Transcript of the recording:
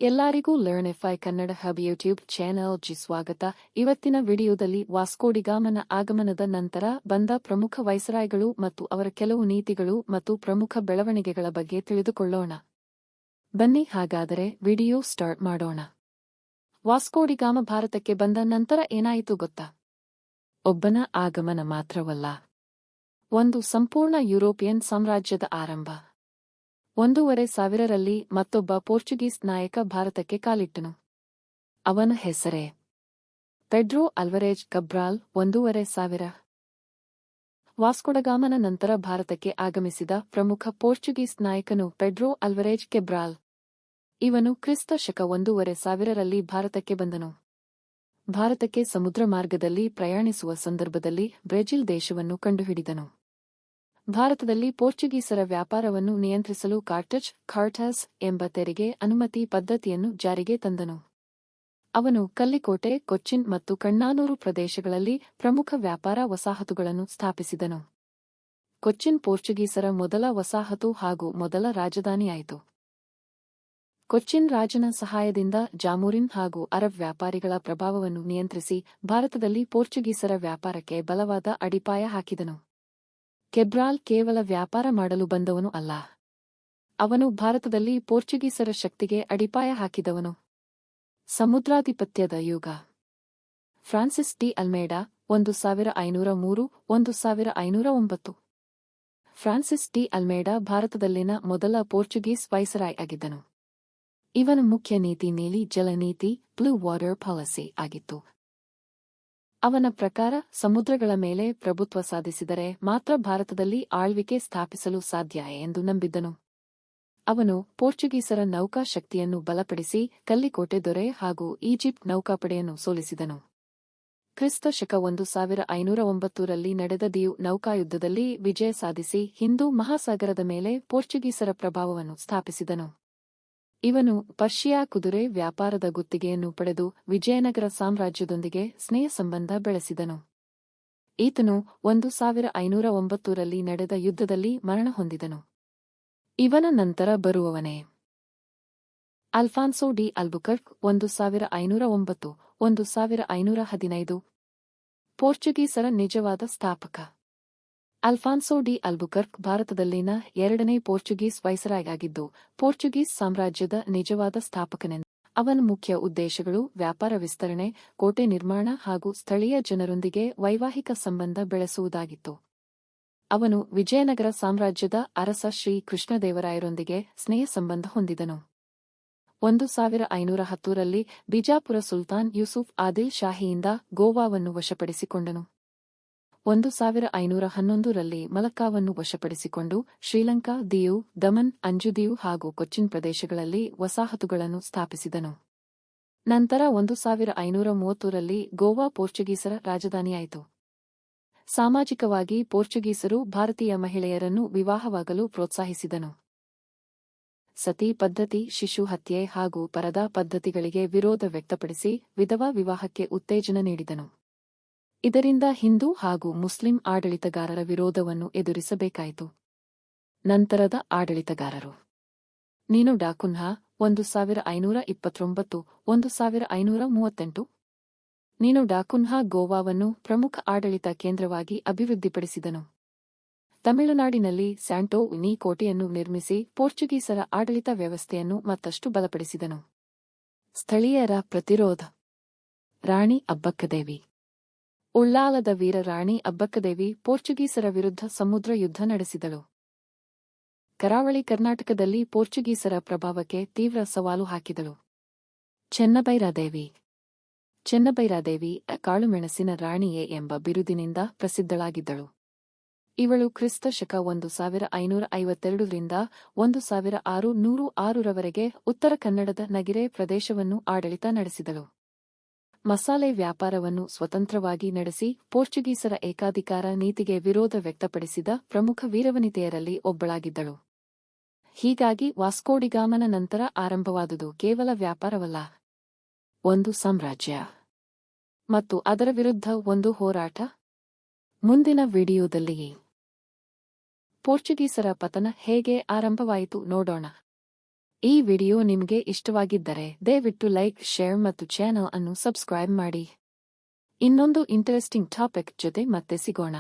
ಎಲ್ಲರಿಗೂ ಲರ್ನಿಫೈ Kannada hub YouTube ಚಾನೆಲ್ಗೆ ಸ್ವಾಗತ. ಇವತ್ತಿನ ವಿಡಿಯೋದಲ್ಲಿ ವಾಸ್ಕೋಡಿಗಾಮನ ಆಗಮನದ ನಂತರ ಬಂದ ಪ್ರಮುಖ ವೈಸರಾಯ್ಗಳು ಮತ್ತು ಅವರ ಕೆಲವು ನೀತಿಗಳು ಮತ್ತು ಪ್ರಮುಖ ಬೆಳವಣಿಗೆಗಳ ಬಗ್ಗೆ ತಿಳಿದುಕೊಳ್ಳೋಣ. ಬನ್ನಿ ಹಾಗಾದರೆ ವಿಡಿಯೋ ಸ್ಟಾರ್ಟ್ ಮಾಡೋಣ. ವಾಸ್ಕೋಡಿಗಾಮ ಭಾರತಕ್ಕೆ ಬಂದ ನಂತರ ಏನಾಯಿತು ಗೊತ್ತಾ? ಒಬ್ಬನ ಆಗಮನ ಮಾತ್ರವಲ್ಲ, ಒಂದು ಸಂಪೂರ್ಣ ಯುರೋಪಿಯನ್ ಸಾಮ್ರಾಜ್ಯದ ಆರಂಭ. 1500ರಲ್ಲಿ ಮತ್ತೊಬ್ಬ ಪೋರ್ಚುಗೀಸ್ ನಾಯಕ ಭಾರತಕ್ಕೆ ಕಾಲಿಟ್ಟನು. ಅವನ ಹೆಸರೇ ಪೆಡ್ರೋ ಅಲ್ವರೇಜ್ ಕಬ್ರಾಲ್. 1500 ವಾಸ್ಕೋಡಗಾಮನ ನಂತರ ಭಾರತಕ್ಕೆ ಆಗಮಿಸಿದ ಪ್ರಮುಖ ಪೋರ್ಚುಗೀಸ್ ನಾಯಕನು ಪೆಡ್ರೋ ಅಲ್ವರೇಜ್ ಕೆಬ್ರಾಲ್. ಇವನು ಕ್ರಿಸ್ತ ಶಕ 1500ರಲ್ಲಿ ಭಾರತಕ್ಕೆ ಬಂದನು. ಭಾರತಕ್ಕೆ ಸಮುದ್ರ ಮಾರ್ಗದಲ್ಲಿ ಪ್ರಯಾಣಿಸುವ ಸಂದರ್ಭದಲ್ಲಿ ಬ್ರೆಜಿಲ್ ದೇಶವನ್ನು ಕಂಡುಹಿಡಿದನು. ಭಾರತದಲ್ಲಿ ಪೋರ್ಚುಗೀಸರ ವ್ಯಾಪಾರವನ್ನು ನಿಯಂತ್ರಿಸಲು ಕಾರ್ಟಸ್ ಎಂಬ ತೆರಿಗೆ ಅನುಮತಿ ಪದ್ಧತಿಯನ್ನು ಜಾರಿಗೆ ತಂದನು. ಅವನು ಕಲ್ಲಿಕೋಟೆ, ಕೊಚ್ಚಿನ್ ಮತ್ತು ಕಣ್ಣಾನೂರು ಪ್ರದೇಶಗಳಲ್ಲಿ ಪ್ರಮುಖ ವ್ಯಾಪಾರ ವಸಾಹತುಗಳನ್ನು ಸ್ಥಾಪಿಸಿದನು. ಕೊಚ್ಚಿನ್ ಪೋರ್ಚುಗೀಸರ ಮೊದಲ ವಸಾಹತು ಹಾಗೂ ಮೊದಲ ರಾಜಧಾನಿಯಾಯಿತು. ಕೊಚ್ಚಿನ್ ರಾಜನ ಸಹಾಯದಿಂದ ಜಾಮೂರಿನ್ ಹಾಗೂ ಅರಬ್ ವ್ಯಾಪಾರಿಗಳ ಪ್ರಭಾವವನ್ನು ನಿಯಂತ್ರಿಸಿ ಭಾರತದಲ್ಲಿ ಪೋರ್ಚುಗೀಸರ ವ್ಯಾಪಾರಕ್ಕೆ ಬಲವಾದ ಅಡಿಪಾಯ ಹಾಕಿದನು. ಕೆಬ್ರಾಲ್ ಕೇವಲ ವ್ಯಾಪಾರ ಮಾಡಲು ಬಂದವನು ಅಲ್ಲ, ಅವನು ಭಾರತದಲ್ಲಿ ಪೋರ್ಚುಗೀಸರ ಶಕ್ತಿಗೆ ಅಡಿಪಾಯ ಹಾಕಿದವನು. ಸಮುದ್ರಾಧಿಪತ್ಯದ ಯುಗ. Francis D Almeida 1503–1509. Francis D Almeida ಭಾರತದಲ್ಲಿನ ಮೊದಲ ಪೋರ್ಚುಗೀಸ್ ವೈಸರಾಯ್ ಆಗಿದ್ದನು. ಇವನ ಮುಖ್ಯ ನೀತಿ ನೀಲಿ ಜಲನೀತಿ ಬ್ಲೂ ವಾಟರ್ ಪಾಲಿಸಿ ಆಗಿತ್ತು. ಅವನ ಪ್ರಕಾರ ಸಮುದ್ರಗಳ ಮೇಲೆ ಪ್ರಭುತ್ವ ಸಾಧಿಸಿದರೆ ಮಾತ್ರ ಭಾರತದಲ್ಲಿ ಆಳ್ವಿಕೆ ಸ್ಥಾಪಿಸಲು ಸಾಧ್ಯ ಎಂದು ನಂಬಿದ್ದನು. ಅವನು ಪೋರ್ಚುಗೀಸರ ನೌಕಾ ಶಕ್ತಿಯನ್ನು ಬಲಪಡಿಸಿ ಕಲ್ಲಿಕೋಟೆ ದೊರೆ ಹಾಗೂ ಈಜಿಪ್ಟ್ ನೌಕಾಪಡೆಯನ್ನು ಸೋಲಿಸಿದನು. ಕ್ರಿಸ್ತ ಶಕ 1509ರಲ್ಲಿ ನಡೆದ ದಿಯು ನೌಕಾಯುದ್ಧದಲ್ಲಿ ವಿಜಯ ಸಾಧಿಸಿ ಹಿಂದೂ ಮಹಾಸಾಗರದ ಮೇಲೆ ಪೋರ್ಚುಗೀಸರ ಪ್ರಭಾವವನ್ನು ಸ್ಥಾಪಿಸಿದನು. ಇವನು ಪರ್ಷಿಯಾ ಕುದುರೆ ವ್ಯಾಪಾರದ ಗುತ್ತಿಗೆಯನ್ನು ಪಡೆದು ವಿಜಯನಗರ ಸಾಮ್ರಾಜ್ಯದೊಂದಿಗೆ ಸ್ನೇಹ ಸಂಬಂಧ ಬೆಳೆಸಿದನು. ಈತನು 1509ರಲ್ಲಿ ನಡೆದ ಯುದ್ಧದಲ್ಲಿ ಮರಣ ಹೊಂದಿದನು. ಇವನ ನಂತರ ಬರುವವನೇ ಅಲ್ಫಾನ್ಸೋ ಡಿ ಅಲ್ಬುಕರ್ಕ್ 1509–1515. ಪೋರ್ಚುಗೀಸರ ನಿಜವಾದ ಸ್ಥಾಪಕ. ಅಲ್ಫಾನ್ಸೋ ಡಿ ಅಲ್ಬುಕರ್ಕ್ ಭಾರತದಲ್ಲಿನ ಎರಡನೇ ಪೋರ್ಚುಗೀಸ್ ವೈಸರಾಯ್ ಆಗಿದ್ದು ಪೋರ್ಚುಗೀಸ್ ಸಾಮ್ರಾಜ್ಯದ ನಿಜವಾದ ಸ್ಥಾಪಕನೆಂದು. ಅವನ ಮುಖ್ಯ ಉದ್ದೇಶಗಳು ವ್ಯಾಪಾರ ವಿಸ್ತರಣೆ, ಕೋಟೆ ನಿರ್ಮಾಣ ಹಾಗೂ ಸ್ಥಳೀಯ ಜನರೊಂದಿಗೆ ವೈವಾಹಿಕ ಸಂಬಂಧ ಬೆಳೆಸುವುದಾಗಿತ್ತು. ಅವನು ವಿಜಯನಗರ ಸಾಮ್ರಾಜ್ಯದ ಅರಸ ಶ್ರೀ ಕೃಷ್ಣದೇವರಾಯರೊಂದಿಗೆ ಸ್ನೇಹ ಸಂಬಂಧ ಹೊಂದಿದನು. 1510ರಲ್ಲಿ ಬಿಜಾಪುರ ಸುಲ್ತಾನ್ ಯೂಸುಫ್ ಆದಿಲ್ ಶಾಹಿಯಿಂದ ಗೋವಾವನ್ನು ವಶಪಡಿಸಿಕೊಂಡನು. 1511ರಲ್ಲಿ ಮಲಕ್ಕಾವನ್ನು ವಶಪಡಿಸಿಕೊಂಡು ಶ್ರೀಲಂಕಾ, ದಿಯು, ದಮನ್, ಅಂಜುದಿಯು ಹಾಗೂ ಕೊಚ್ಚಿನ್ ಪ್ರದೇಶಗಳಲ್ಲಿ ವಸಾಹತುಗಳನ್ನು ಸ್ಥಾಪಿಸಿದನು. ನಂತರ 1530ರಲ್ಲಿ ಗೋವಾ ಪೋರ್ಚುಗೀಸರ ರಾಜಧಾನಿಯಾಯಿತು. ಸಾಮಾಜಿಕವಾಗಿ ಪೋರ್ಚುಗೀಸರು ಭಾರತೀಯ ಮಹಿಳೆಯರನ್ನು ವಿವಾಹವಾಗಲು ಪ್ರೋತ್ಸಾಹಿಸಿದನು. ಸತಿ ಪದ್ಧತಿ, ಶಿಶು ಹತ್ಯೆ ಹಾಗೂ ಪರದಾ ಪದ್ಧತಿಗಳಿಗೆ ವಿರೋಧ ವ್ಯಕ್ತಪಡಿಸಿ ವಿಧವಾ ವಿವಾಹಕ್ಕೆ ಉತ್ತೇಜನ ನೀಡಿದನು. ಇದರಿಂದ ಹಿಂದೂ ಹಾಗೂ ಮುಸ್ಲಿಂ ಆಡಳಿತಗಾರರ ವಿರೋಧವನ್ನು ಎದುರಿಸಬೇಕಾಯಿತು. ನಂತರದ ಆಡಳಿತಗಾರರು. ನೀನು ಡಾ ಕುನ್ಹಾ 1529–1538. ನೀನು ಡಾ ಕುನ್ಹಾ ಗೋವಾವನ್ನು ಪ್ರಮುಖ ಆಡಳಿತ ಕೇಂದ್ರವಾಗಿ ಅಭಿವೃದ್ಧಿಪಡಿಸಿದನು. ತಮಿಳುನಾಡಿನಲ್ಲಿ ಸ್ಯಾಂಟೋ ನಿ ಕೋಟೆಯನ್ನು ನಿರ್ಮಿಸಿ ಪೋರ್ಚುಗೀಸರ ಆಡಳಿತ ವ್ಯವಸ್ಥೆಯನ್ನು ಮತ್ತಷ್ಟು ಬಲಪಡಿಸಿದನು. ಸ್ಥಳೀಯರ ಪ್ರತಿರೋಧ. ರಾಣಿ ಅಬ್ಬಕ್ಕದೇವಿ. ಉಳ್ಳಾಲದ ವೀರ ರಾಣಿ ಅಬ್ಬಕ್ಕದೇವಿ ಪೋರ್ಚುಗೀಸರ ವಿರುದ್ಧ ಸಮುದ್ರ ಯುದ್ಧ ನಡೆಸಿದಳು. ಕರಾವಳಿ ಕರ್ನಾಟಕದಲ್ಲಿ ಪೋರ್ಚುಗೀಸರ ಪ್ರಭಾವಕ್ಕೆ ತೀವ್ರ ಸವಾಲು ಹಾಕಿದಳು. ಚೆನ್ನಬೈರಾದೇವಿ. ಚೆನ್ನಬೈರಾದೇವಿ ಕಾಳುಮೆಣಸಿನ ರಾಣಿಯೇ ಎಂಬ ಬಿರುದಿನಿಂದ ಪ್ರಸಿದ್ಧಳಾಗಿದ್ದಳು. ಇವಳು ಕ್ರಿಸ್ತ ಶಕ 1552ರಿಂದ 1606ರವರೆಗೆ ಉತ್ತರ ಕನ್ನಡದ ನಗಿರೆ ಪ್ರದೇಶವನ್ನು ಆಡಳಿತ ನಡೆಸಿದಳು. ಮಸಾಲೆ ವ್ಯಾಪಾರವನ್ನು ಸ್ವತಂತ್ರವಾಗಿ ನಡೆಸಿ ಪೋರ್ಚುಗೀಸರ ಏಕಾಧಿಕಾರ ನೀತಿಗೆ ವಿರೋಧ ವ್ಯಕ್ತಪಡಿಸಿದ ಪ್ರಮುಖ ವೀರವನಿತೆಯರಲ್ಲಿ ಒಬ್ಬಳಾಗಿದ್ದಳು. ಹೀಗಾಗಿ ವಾಸ್ಕೋಡಿಗಾಮನ ನಂತರ ಆರಂಭವಾದುದು ಕೇವಲ ವ್ಯಾಪಾರವಲ್ಲ, ಒಂದು ಸಾಮ್ರಾಜ್ಯ ಮತ್ತು ಅದರ ವಿರುದ್ಧ ಒಂದು ಹೋರಾಟ. ಮುಂದಿನ ವಿಡಿಯೋದಲ್ಲಿ ಪೋರ್ಚುಗೀಸರ ಪತನ ಹೇಗೆ ಆರಂಭವಾಯಿತು ನೋಡೋಣ. ಈ ವಿಡಿಯೋ ನಿಮಗೆ ಇಷ್ಟವಾಗಿದ್ದರೆ ದಯವಿಟ್ಟು ಲೈಕ್, ಶೇರ್ ಮತ್ತು ಚಾನೆಲ್ ಅನ್ನು ಸಬ್ಸ್ಕ್ರೈಬ್ ಮಾಡಿ. ಇನ್ನೊಂದು ಇಂಟರೆಸ್ಟಿಂಗ್ ಟಾಪಿಕ್ ಜೊತೆ ಮತ್ತೆ ಸಿಗೋಣ.